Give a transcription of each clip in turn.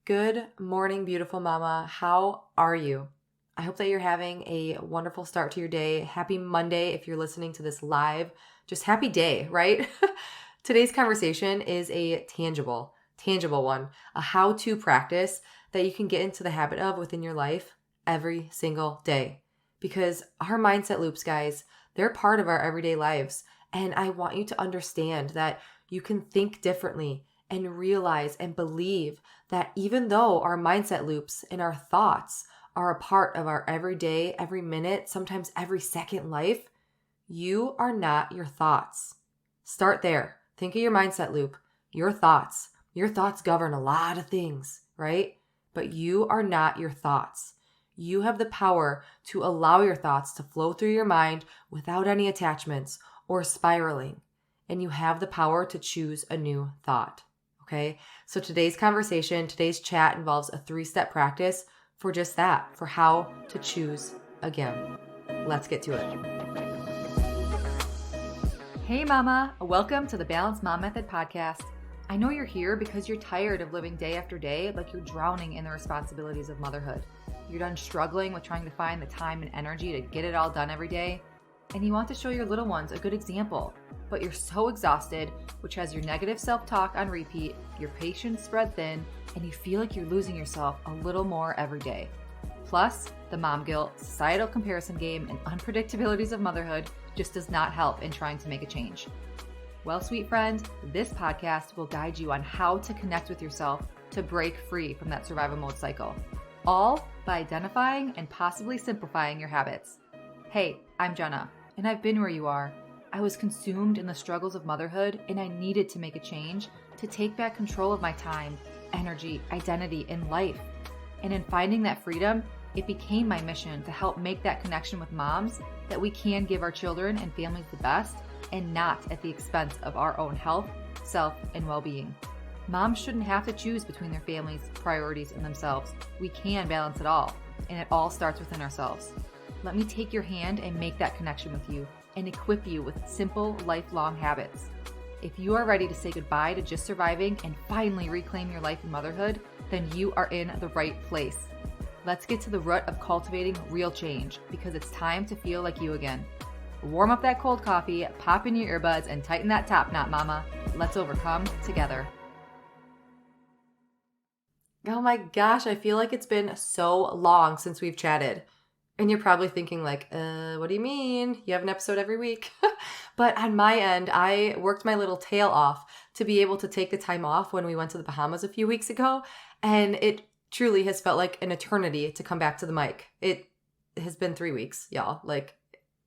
Good morning, beautiful mama. How are you? I hope that you're having a wonderful start to your day. Happy Monday if you're listening to this live. Just happy day, right? Today's conversation is a tangible one, a how-to practice that you can get into the habit of within your life every single day. Because our mindset loops, guys, they're part of our everyday lives. And I want you to understand that you can think differently and realize and believe that even though our mindset loops and our thoughts are a part of our everyday, every minute, sometimes every second life, you are not your thoughts. Start there. Think of your mindset loop, your thoughts. Your thoughts govern a lot of things, right? But you are not your thoughts. You have the power to allow your thoughts to flow through your mind without any attachments or spiraling. And you have the power to choose a new thought. Okay, so today's conversation, today's chat involves a 3-step practice for just that, for how to choose again. Let's get to it. Hey mama, welcome to the Balanced Mom Method podcast. I know you're here because you're tired of living day after day like you're drowning in the responsibilities of motherhood. You're done struggling with trying to find the time and energy to get it all done every day. And you want to show your little ones a good example, but you're so exhausted, which has your negative self-talk on repeat, your patience spread thin, and you feel like you're losing yourself a little more every day. Plus, the mom guilt, societal comparison game, and unpredictabilities of motherhood just does not help in trying to make a change. Well, sweet friend, this podcast will guide you on how to connect with yourself to break free from that survival mode cycle, all by identifying and possibly simplifying your habits. Hey, I'm Jenna, and I've been where you are. I was consumed in the struggles of motherhood, and I needed to make a change to take back control of my time, energy, identity, and life. And in finding that freedom, it became my mission to help make that connection with moms that we can give our children and families the best and not at the expense of our own health, self, and well-being. Moms shouldn't have to choose between their families, priorities, and themselves. We can balance it all, and it all starts within ourselves. Let me take your hand and make that connection with you and equip you with simple, lifelong habits. If you are ready to say goodbye to just surviving and finally reclaim your life in motherhood, then you are in the right place. Let's get to the root of cultivating real change because it's time to feel like you again. Warm up that cold coffee, pop in your earbuds, and tighten that top knot, mama. Let's overcome together. Oh my gosh, I feel like it's been so long since we've chatted. And you're probably thinking like, what do you mean? You have an episode every week. But on my end, I worked my little tail off to be able to take the time off when we went to the Bahamas a few weeks ago. And it truly has felt like an eternity to come back to the mic. It has been 3 weeks, y'all. Like,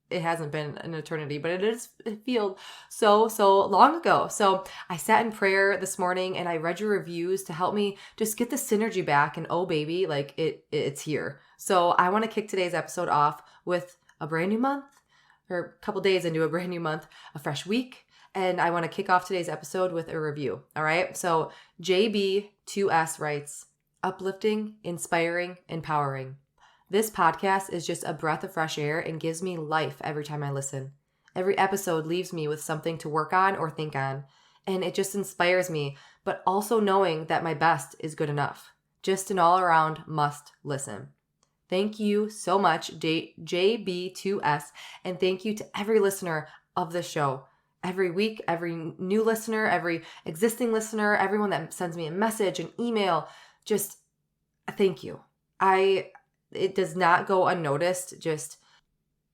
it hasn't been an eternity, but it feels so long ago. So I sat in prayer this morning and I read your reviews to help me just get the synergy back. And oh baby, like it's here. So I want to kick today's episode off with a brand new month, or a couple days into a brand new month, a fresh week. And I want to kick off today's episode with a review. All right. So JB2S writes, uplifting, inspiring, empowering. This podcast is just a breath of fresh air and gives me life every time I listen. Every episode leaves me with something to work on or think on, and it just inspires me, but also knowing that my best is good enough. Just an all-around must listen. Thank you so much, JB2S, and thank you to every listener of this show. Every week, every new listener, every existing listener, everyone that sends me a message, an email, just thank you. It does not go unnoticed. Just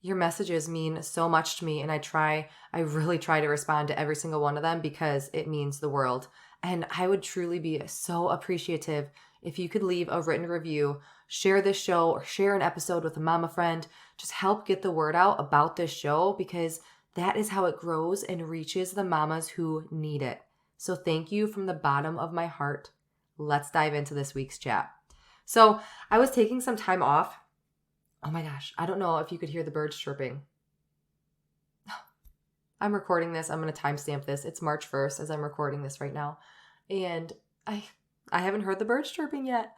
your messages mean so much to me. And I really try to respond to every single one of them because it means the world. And I would truly be so appreciative if you could leave a written review, share this show, or share an episode with a mama friend. Just help get the word out about this show because that is how it grows and reaches the mamas who need it. So thank you from the bottom of my heart. Let's dive into this week's chat. So I was taking some time off. Oh my gosh, I don't know if you could hear the birds chirping. I'm recording this. I'm going to timestamp this. It's March 1st as I'm recording this right now. And I haven't heard the birds chirping yet.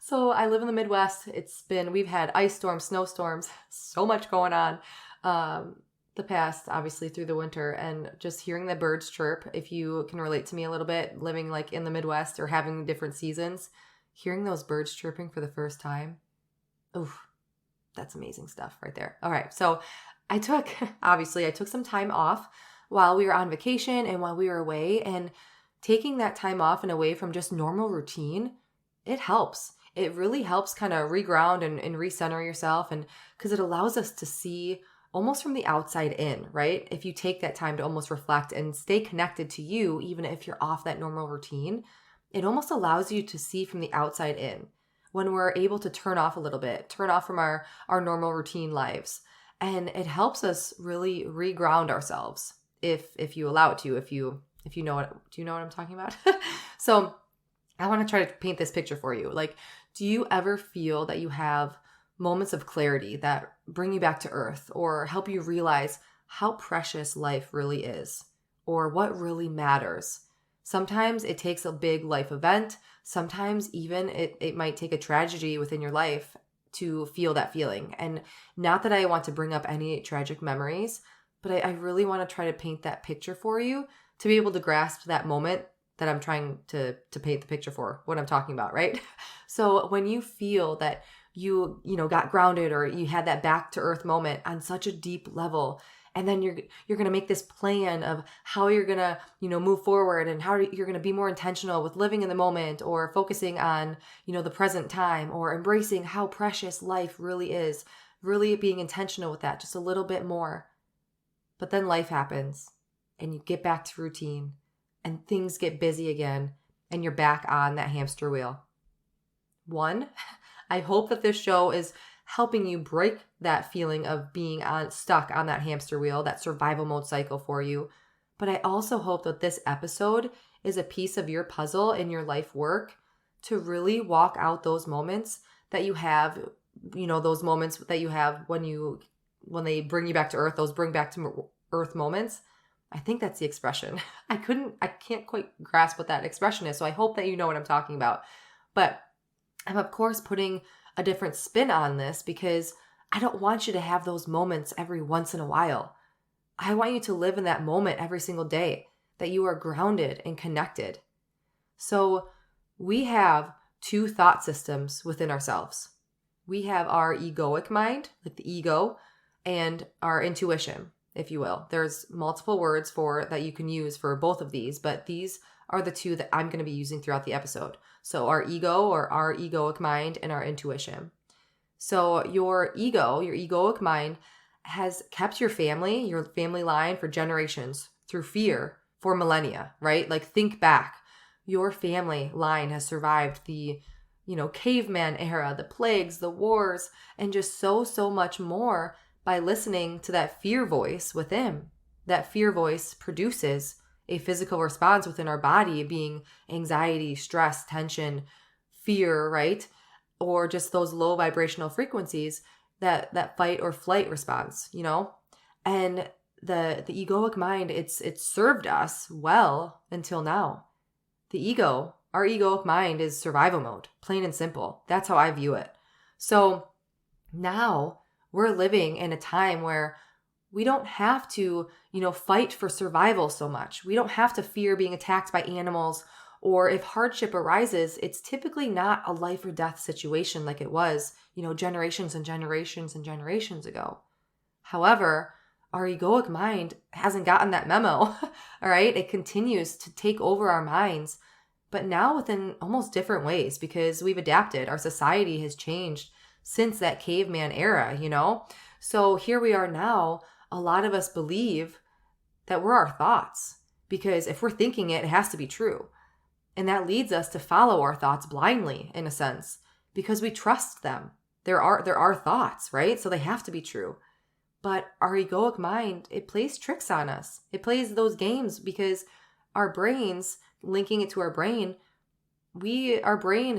So I live in the Midwest. We've had ice storms, snowstorms, so much going on the past, obviously through the winter, and just hearing the birds chirp, if you can relate to me a little bit, living like in the Midwest or having different seasons, hearing those birds chirping for the first time, oof, that's amazing stuff right there. All right. So I took some time off while we were on vacation and while we were away, and taking that time off and away from just normal routine, it helps. It really helps kind of reground and recenter yourself. And because it allows us to see almost from the outside in, right? If you take that time to almost reflect and stay connected to you, even if you're off that normal routine, it almost allows you to see from the outside in. When we're able to turn off a little bit, turn off from our normal routine lives. And it helps us really reground ourselves if you allow it to, if you know what, do you know what I'm talking about? So I want to try to paint this picture for you. Like, do you ever feel that you have moments of clarity that bring you back to earth or help you realize how precious life really is or what really matters? Sometimes it takes a big life event. Sometimes even it might take a tragedy within your life to feel that feeling. And not that I want to bring up any tragic memories, but I really want to try to paint that picture for you to be able to grasp that moment that I'm trying to paint the picture for, what I'm talking about, right? So when you feel that you got grounded or you had that back to earth moment on such a deep level, and then you're going to make this plan of how you're going to, move forward and how you're going to be more intentional with living in the moment or focusing on, the present time or embracing how precious life really is, really being intentional with that just a little bit more. But then life happens and you get back to routine and things get busy again and you're back on that hamster wheel. One, I hope that this show is helping you break that feeling of being stuck on that hamster wheel, that survival mode cycle for you. But I also hope that this episode is a piece of your puzzle in your life work to really walk out those moments that you have, those moments that you have when they bring you back to earth, those bring back to earth moments. I think that's the expression. I can't quite grasp what that expression is. So I hope that you know what I'm talking about. But I'm of course putting a different spin on this because I don't want you to have those moments every once in a while. I want you to live in that moment every single day, that you are grounded and connected. So we have two thought systems within ourselves. We have our egoic mind, like the ego, and our intuition, if you will. There's multiple words that you can use for both of these, but these are the two that I'm going to be using throughout the episode. So our ego or our egoic mind and our intuition. So your egoic mind has kept your family line for generations through fear for millennia, right? Like think back. Your family line has survived the, caveman era, the plagues, the wars, and just so much more by listening to that fear voice within. That fear voice produces a physical response within our body, being anxiety, stress, tension, fear, right? Or just those low vibrational frequencies, that fight or flight response, And the egoic mind, it's served us well until now. Our egoic mind is survival mode, plain and simple. That's how I view it. So now we're living in a time where we don't have to, fight for survival so much. We don't have to fear being attacked by animals, or if hardship arises, it's typically not a life or death situation like it was, generations and generations and generations ago. However, our egoic mind hasn't gotten that memo, all right? It continues to take over our minds, but now within almost different ways because we've adapted. Our society has changed since that caveman era, So here we are now. A lot of us believe that we're our thoughts because if we're thinking it has to be true. And that leads us to follow our thoughts blindly in a sense because we trust them. They're our thoughts, right? So they have to be true. But our egoic mind, it plays tricks on us. It plays those games because our brains, linking it to our brain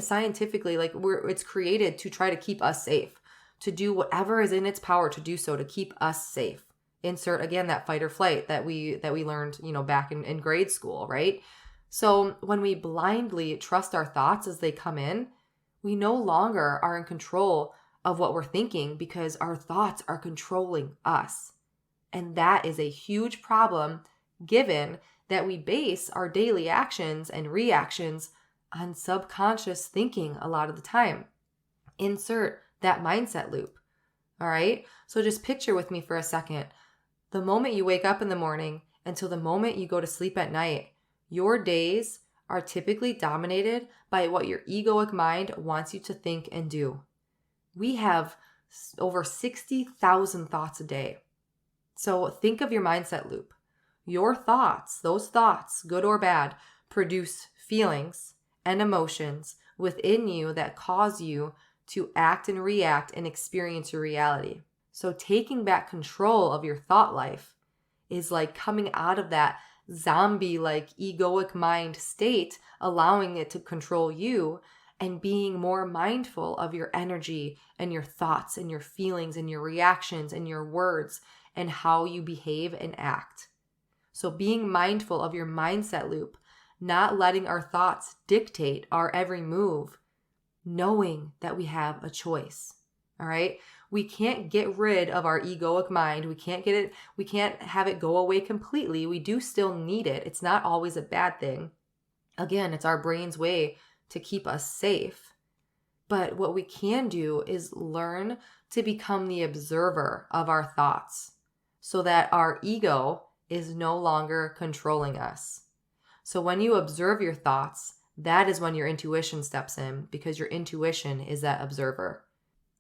scientifically, it's created to try to keep us safe, to do whatever is in its power to do so to keep us safe. Insert again that fight or flight that we learned, back in grade school, right? So when we blindly trust our thoughts as they come in, we no longer are in control of what we're thinking because our thoughts are controlling us. And that is a huge problem given that we base our daily actions and reactions on subconscious thinking a lot of the time. Insert that mindset loop. All right. So just picture with me for a second. The moment you wake up in the morning until the moment you go to sleep at night, your days are typically dominated by what your egoic mind wants you to think and do. We have over 60,000 thoughts a day. So think of your mindset loop. Your thoughts, those thoughts, good or bad, produce feelings and emotions within you that cause you to act and react and experience your reality. So taking back control of your thought life is like coming out of that zombie-like egoic mind state, allowing it to control you and being more mindful of your energy and your thoughts and your feelings and your reactions and your words and how you behave and act. So being mindful of your mindset loop, not letting our thoughts dictate our every move, knowing that we have a choice. All right. We can't get rid of our egoic mind. We can't have it go away completely. We do still need it. It's not always a bad thing. Again, it's our brain's way to keep us safe. But what we can do is learn to become the observer of our thoughts so that our ego is no longer controlling us. So when you observe your thoughts, that is when your intuition steps in, because your intuition is that observer.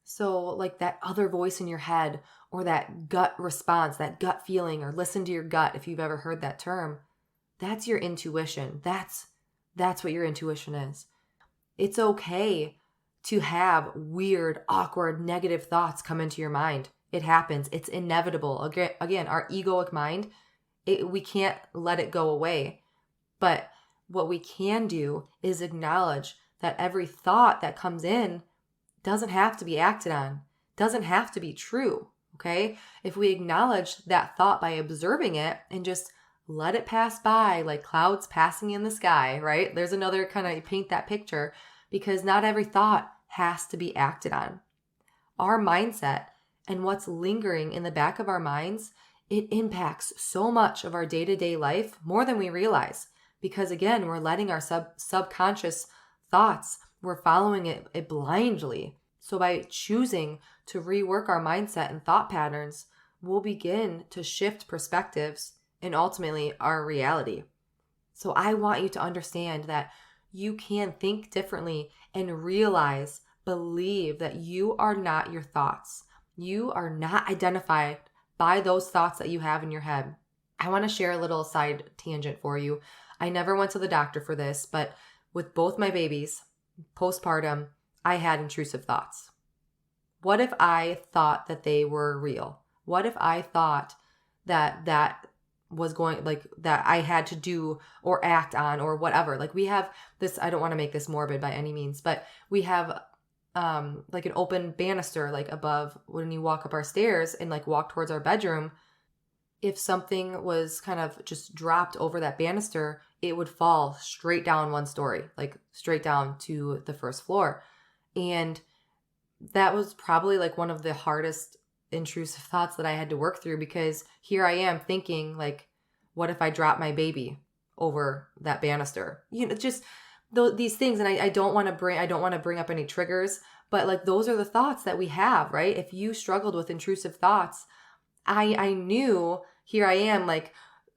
So like that other voice in your head or that gut response, that gut feeling, or listen to your gut if you've ever heard that term, that's your intuition. That's what your intuition is. It's okay to have weird, awkward, negative thoughts come into your mind. It happens. It's inevitable. Again, our egoic mind, we can't let it go away. But what we can do is acknowledge that every thought that comes in doesn't have to be acted on, doesn't have to be true, okay? If we acknowledge that thought by observing it and just let it pass by like clouds passing in the sky, right? There's another kind of paint that picture, because not every thought has to be acted on. Our mindset and what's lingering in the back of our minds, it impacts so much of our day-to-day life more than we realize, because again, we're letting our subconscious thoughts, we're following it blindly. So by choosing to rework our mindset and thought patterns, we'll begin to shift perspectives and ultimately our reality. So I want you to understand that you can think differently and believe that you are not your thoughts. You are not identified by those thoughts that you have in your head. I want to share a little side tangent for you. I never went to the doctor for this, but with both my babies, postpartum, I had intrusive thoughts. What if I thought that they were real? What if I thought that was going, like, that I had to do or act on or whatever? Like, we have this, I don't want to make this morbid by any means, but we have like an open banister like above when you walk up our stairs and like walk towards our bedroom. If something was kind of just dropped over that banister, it would fall straight down one story, like straight down to the first floor. And that was probably like one of the hardest intrusive thoughts that I had to work through, because here I am thinking like, what if I drop my baby over that banister? You know, just these things. And I don't want to bring up any triggers, but like those are the thoughts that we have, right? If you struggled with intrusive thoughts, I knew, here I am like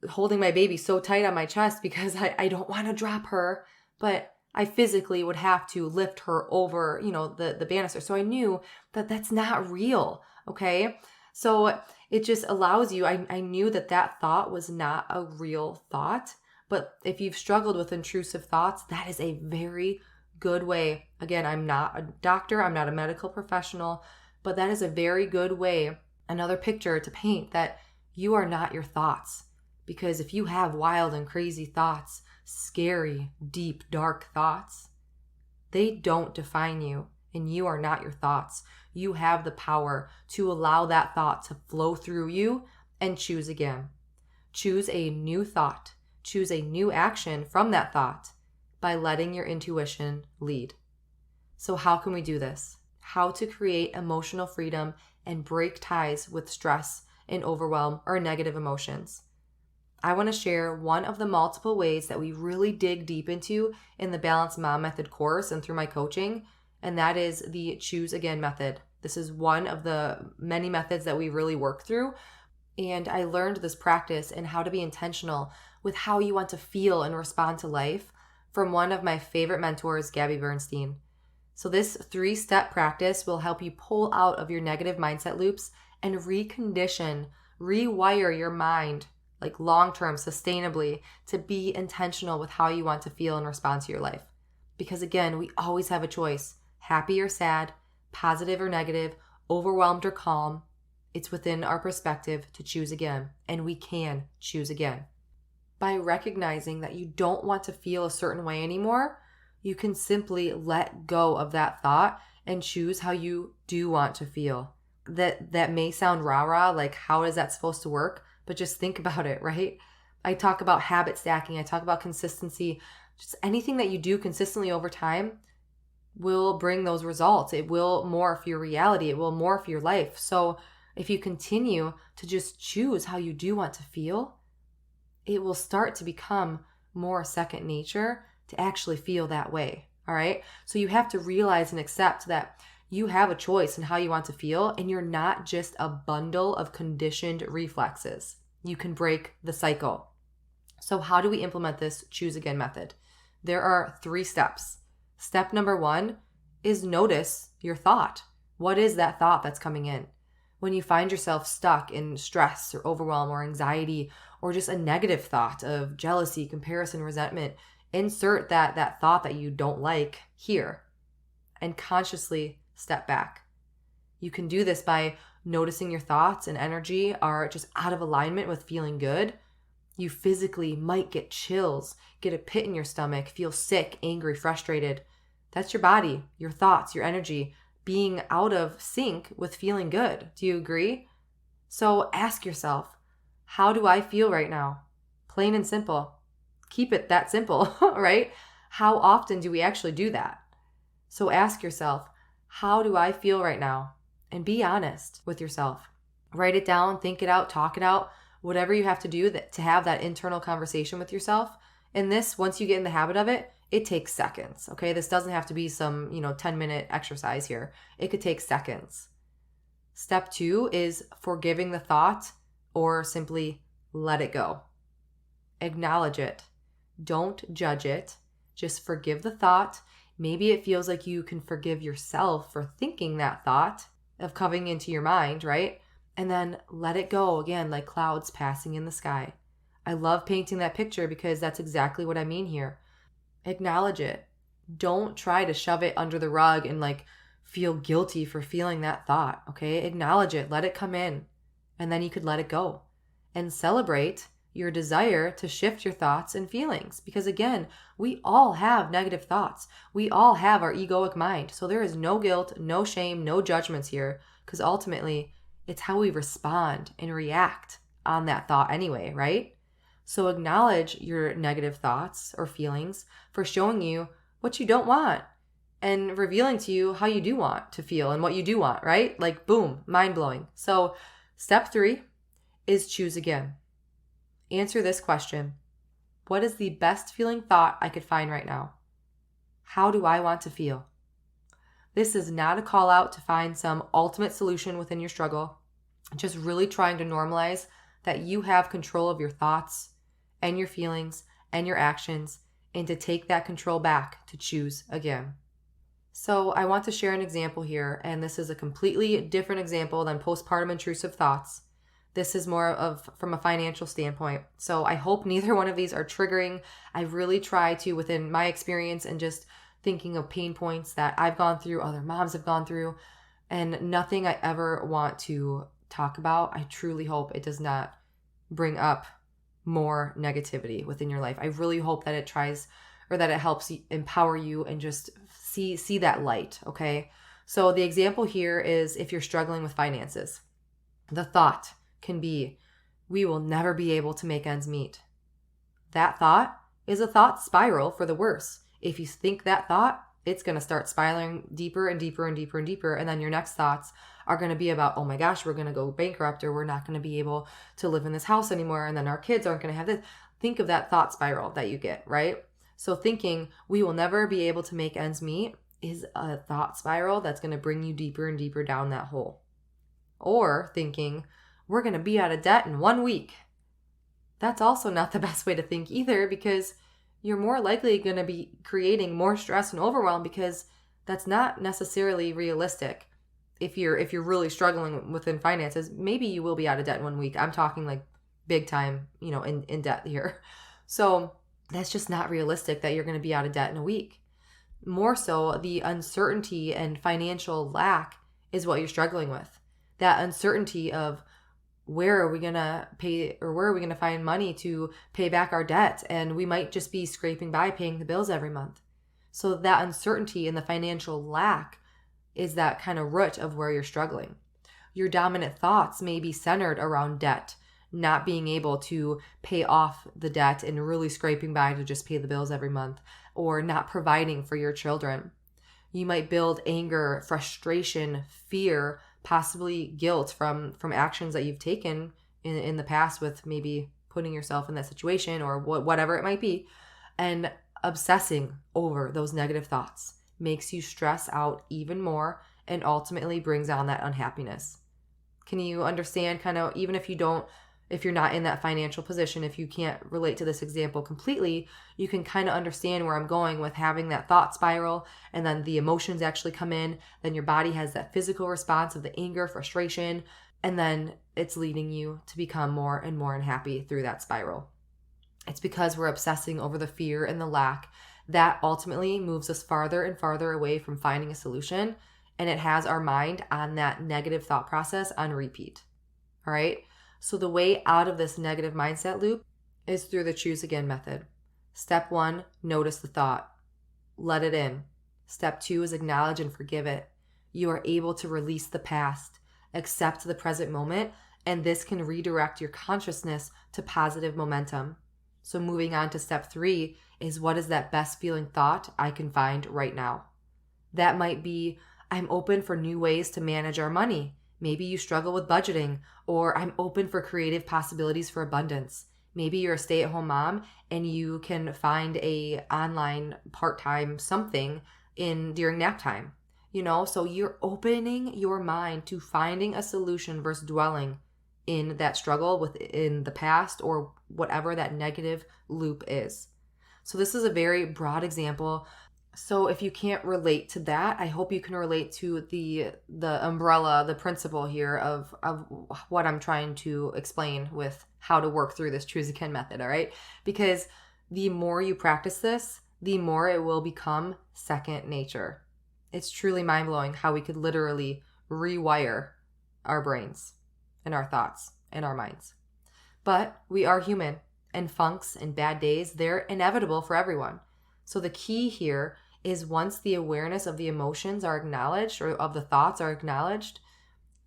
holding my baby so tight on my chest because I don't want to drop her, but I physically would have to lift her over, you know, the banister. So I knew that that's not real. Okay. So it just allows you, I knew that thought was not a real thought. But if you've struggled with intrusive thoughts, that is a very good way. Again, I'm not a doctor, I'm not a medical professional, but that is a very good way, another picture to paint that you are not your thoughts. Because if you have wild and crazy thoughts, scary, deep, dark thoughts, they don't define you, and you are not your thoughts. You have the power to allow that thought to flow through you and choose again. Choose a new thought. Choose a new action from that thought by letting your intuition lead. So how can we do this? How to create emotional freedom and break ties with stress and overwhelm or negative emotions. I want to share one of the multiple ways that we really dig deep into in the Balanced Mom Method course and through my coaching, and that is the Choose Again method. This is one of the many methods that we really work through, and I learned this practice and how to be intentional with how you want to feel and respond to life from one of my favorite mentors, Gabby Bernstein. So this 3-step practice will help you pull out of your negative mindset loops and rewire your mind, like long-term, sustainably, to be intentional with how you want to feel and respond to your life. Because again, we always have a choice: happy or sad, positive or negative, overwhelmed or calm. It's within our perspective to choose again, and we can choose again. By recognizing that you don't want to feel a certain way anymore, you can simply let go of that thought and choose how you do want to feel. That may sound rah-rah, like how is that supposed to work? But just think about it, right? I talk about habit stacking. I talk about consistency. Just anything that you do consistently over time will bring those results. It will morph your reality. It will morph your life. So if you continue to just choose how you do want to feel, it will start to become more second nature to actually feel that way. All right. So you have to realize and accept that you have a choice in how you want to feel, and you're not just a bundle of conditioned reflexes. You can break the cycle. So how do we implement this Choose Again method? There are 3 steps. Step number 1 is notice your thought. What is that thought that's coming in? When you find yourself stuck in stress or overwhelm or anxiety, or just a negative thought of jealousy, comparison, resentment, insert that thought that you don't like here and consciously step back. You can do this by noticing your thoughts and energy are just out of alignment with feeling good. You physically might get chills, get a pit in your stomach, feel sick, angry, frustrated. That's your body, your thoughts, your energy being out of sync with feeling good. Do you agree? So ask yourself, how do I feel right now? Plain and simple. Keep it that simple, right? How often do we actually do that? So ask yourself, how do I feel right now? And be honest with yourself. Write it down, think it out, talk it out, whatever you have to do to have that internal conversation with yourself. And this, once you get in the habit of it, it takes seconds, okay? This doesn't have to be some, 10-minute exercise here. It could take seconds. Step 2 is forgiving the thought, or simply let it go. Acknowledge it. Don't judge it. Just forgive the thought. Maybe it feels like you can forgive yourself for thinking that thought of coming into your mind, right? And then let it go again, like clouds passing in the sky. I love painting that picture because that's exactly what I mean here. Acknowledge it. Don't try to shove it under the rug and feel guilty for feeling that thought, okay? Acknowledge it. Let it come in. And then you could let it go. And celebrate your desire to shift your thoughts and feelings. Because again, we all have negative thoughts. We all have our egoic mind. So there is no guilt, no shame, no judgments here. Because ultimately, it's how we respond and react on that thought anyway, right? So acknowledge your negative thoughts or feelings for showing you what you don't want and revealing to you how you do want to feel and what you do want, right? Boom, mind blowing. So step 3 is choose again. Answer this question. What is the best feeling thought I could find right now? How do I want to feel? This is not a call out to find some ultimate solution within your struggle. Just really trying to normalize that you have control of your thoughts and your feelings and your actions, and to take that control back to choose again. So I want to share an example here, and this is a completely different example than postpartum intrusive thoughts. This is more of from a financial standpoint. So I hope neither one of these are triggering. I really try to, within my experience and just thinking of pain points that I've gone through, other moms have gone through, and nothing I ever want to talk about. I truly hope it does not bring up more negativity within your life. I really hope that it tries, or that it helps empower you and just see that light, okay? So the example here is if you're struggling with finances. The thought can be, we will never be able to make ends meet. That thought is a thought spiral for the worse. If you think that thought, it's going to start spiraling deeper and deeper and deeper and deeper. And then your next thoughts are going to be about, oh my gosh, we're going to go bankrupt, or we're not going to be able to live in this house anymore. And then our kids aren't going to have this. Think of that thought spiral that you get, right? So thinking we will never be able to make ends meet is a thought spiral that's going to bring you deeper and deeper down that hole. Or thinking we're going to be out of debt in 1 week. That's also not the best way to think either, because you're more likely going to be creating more stress and overwhelm, because that's not necessarily realistic. If you're really struggling within finances, maybe you will be out of debt in 1 week. I'm talking like big time, in debt here. So that's just not realistic that you're going to be out of debt in a week. More so, the uncertainty and financial lack is what you're struggling with. That uncertainty of where are we going to pay, or where are we going to find money to pay back our debt? And we might just be scraping by paying the bills every month. So that uncertainty and the financial lack is that kind of root of where you're struggling. Your dominant thoughts may be centered around debt, not being able to pay off the debt and really scraping by to just pay the bills every month, or not providing for your children. You might build anger, frustration, fear, possibly guilt from actions that you've taken in the past, with maybe putting yourself in that situation or whatever it might be. And obsessing over those negative thoughts makes you stress out even more and ultimately brings on that unhappiness. Can you understand, kind of, even if you're not in that financial position, if you can't relate to this example completely, you can kind of understand where I'm going with having that thought spiral, and then the emotions actually come in, then your body has that physical response of the anger, frustration, and then it's leading you to become more and more unhappy through that spiral. It's because we're obsessing over the fear and the lack that ultimately moves us farther and farther away from finding a solution, and it has our mind on that negative thought process on repeat. All right? So the way out of this negative mindset loop is through the choose again method. Step 1, notice the thought. Let it in. Step 2 is acknowledge and forgive it. You are able to release the past, accept the present moment, and this can redirect your consciousness to positive momentum. So moving on to step 3 is, what is that best feeling thought I can find right now? That might be, I'm open for new ways to manage our money. Maybe you struggle with budgeting, or I'm open for creative possibilities for abundance. Maybe you're a stay-at-home mom and you can find a online part-time something during nap time. So you're opening your mind to finding a solution versus dwelling in that struggle within the past or whatever that negative loop is. So this is a very broad example. So if you can't relate to that, I hope you can relate to the umbrella, the principle here of what I'm trying to explain with how to work through this choose again method, all right? Because the more you practice this, the more it will become second nature. It's truly mind-blowing how we could literally rewire our brains and our thoughts and our minds. But we are human, and funks and bad days, they're inevitable for everyone. So the key here is, once the awareness of the emotions are acknowledged, or of the thoughts are acknowledged,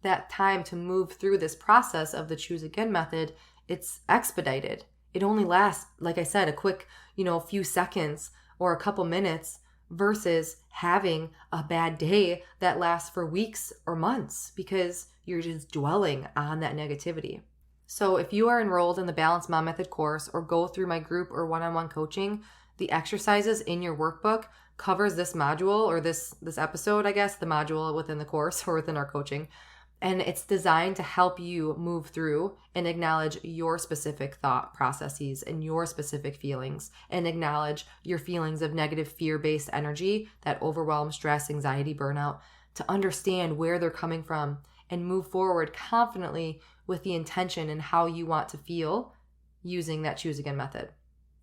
that time to move through this process of the choose again method, it's expedited. It only lasts, like I said, a quick, few seconds or a couple minutes, versus having a bad day that lasts for weeks or months because you're just dwelling on that negativity. So if you are enrolled in the Balanced Mom Method course or go through my group or one-on-one coaching, the exercises in your workbook covers this module, or this episode, I guess, the module within the course or within our coaching. And it's designed to help you move through and acknowledge your specific thought processes and your specific feelings, and acknowledge your feelings of negative fear-based energy that overwhelm, stress, anxiety, burnout, to understand where they're coming from and move forward confidently with the intention and how you want to feel using that choose again method.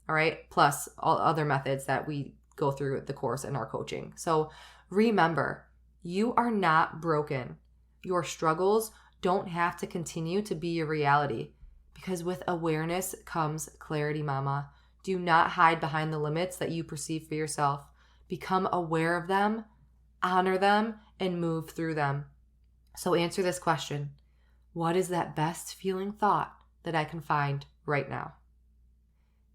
All right. Plus all other methods that we go through the course and our coaching. So remember, you are not broken. Your struggles don't have to continue to be your reality, because with awareness comes clarity, mama. Do not hide behind the limits that you perceive for yourself. Become aware of them, honor them, and move through them. So answer this question. What is that best feeling thought that I can find right now?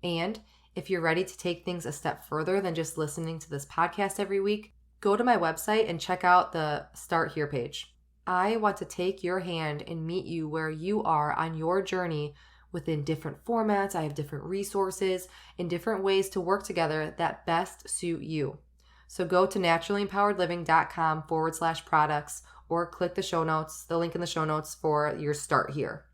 And If you're ready to take things a step further than just listening to this podcast every week, go to my website and check out the Start Here page. I want to take your hand and meet you where you are on your journey within different formats. I have different resources and different ways to work together that best suit you. So go to naturallympoweredliving.com/products or click the link in the show notes for your Start Here.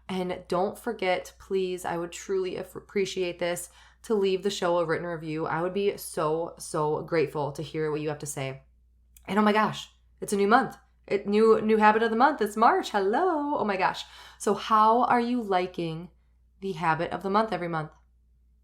And don't forget, please, I would truly appreciate this, to leave the show a written review. I would be so, so grateful to hear what you have to say. And oh my gosh, it's a new month. New habit of the month. It's March. Hello. Oh my gosh. So how are you liking the habit of the month every month?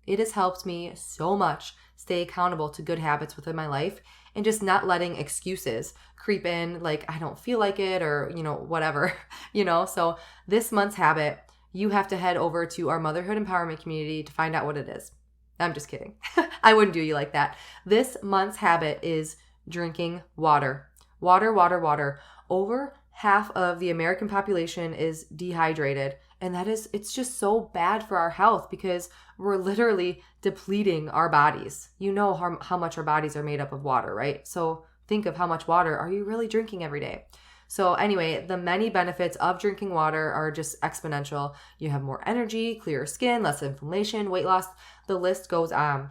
It has helped me so much stay accountable to good habits within my life and just not letting excuses creep in, like I don't feel like it or, whatever, So this month's habit, you have to head over to our motherhood empowerment community to find out what it is. I'm just kidding. I wouldn't do you like that. This month's habit is drinking water. Water, water, water. Over half of the American population is dehydrated. And it's just so bad for our health because we're literally depleting our bodies. You know how much our bodies are made up of water, right? So think of how much water are you really drinking every day? So anyway, the many benefits of drinking water are just exponential. You have more energy, clearer skin, less inflammation, weight loss. The list goes on.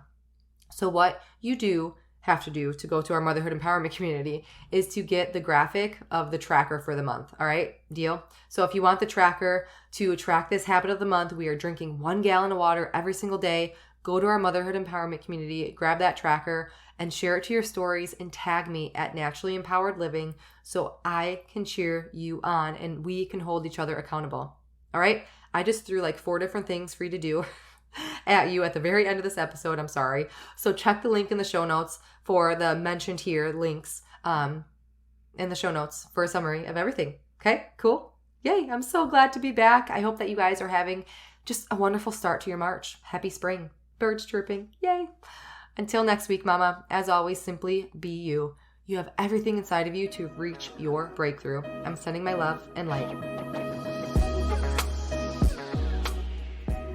So what you have to do to go to our motherhood empowerment community is to get the graphic of the tracker for the month. All right, deal? So if you want the tracker to track this habit of the month, we are drinking 1 gallon of water every single day. Go to our motherhood empowerment community, grab that tracker and share it to your stories and tag me at Naturally Empowered Living so I can cheer you on and we can hold each other accountable. All right. I just threw like 4 different things for you to do at you at the very end of this episode. I'm sorry. So check the link in the show notes for the mentioned here links in the show notes for a summary of everything. Okay, cool. Yay. I'm so glad to be back. I hope that you guys are having just a wonderful start to your March. Happy spring. Birds chirping. Yay. Until next week, Mama, as always, simply be you. You have everything inside of you to reach your breakthrough. I'm sending my love and light.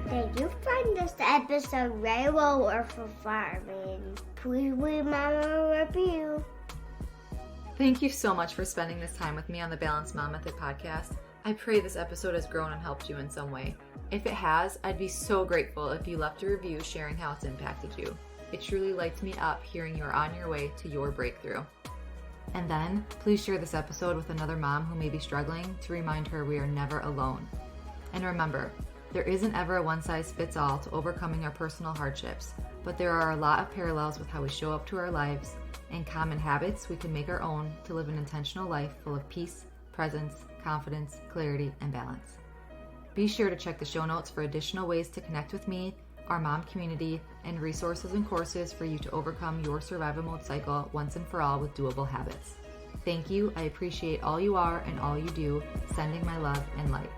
Did you find this episode very well worth for farming? Please leave Mama a review. Thank you so much for spending this time with me on the Balanced Mom Method podcast. I pray this episode has grown and helped you in some way. If it has, I'd be so grateful if you left a review sharing how it's impacted you. It truly lights me up hearing you're on your way to your breakthrough. And then, please share this episode with another mom who may be struggling to remind her we are never alone. And remember, there isn't ever a one-size-fits-all to overcoming our personal hardships, but there are a lot of parallels with how we show up to our lives and common habits we can make our own to live an intentional life full of peace, presence, confidence, clarity, and balance. Be sure to check the show notes for additional ways to connect with me, our mom community, and resources and courses for you to overcome your survival mode cycle once and for all with doable habits. Thank you. I appreciate all you are and all you do. Sending my love and light.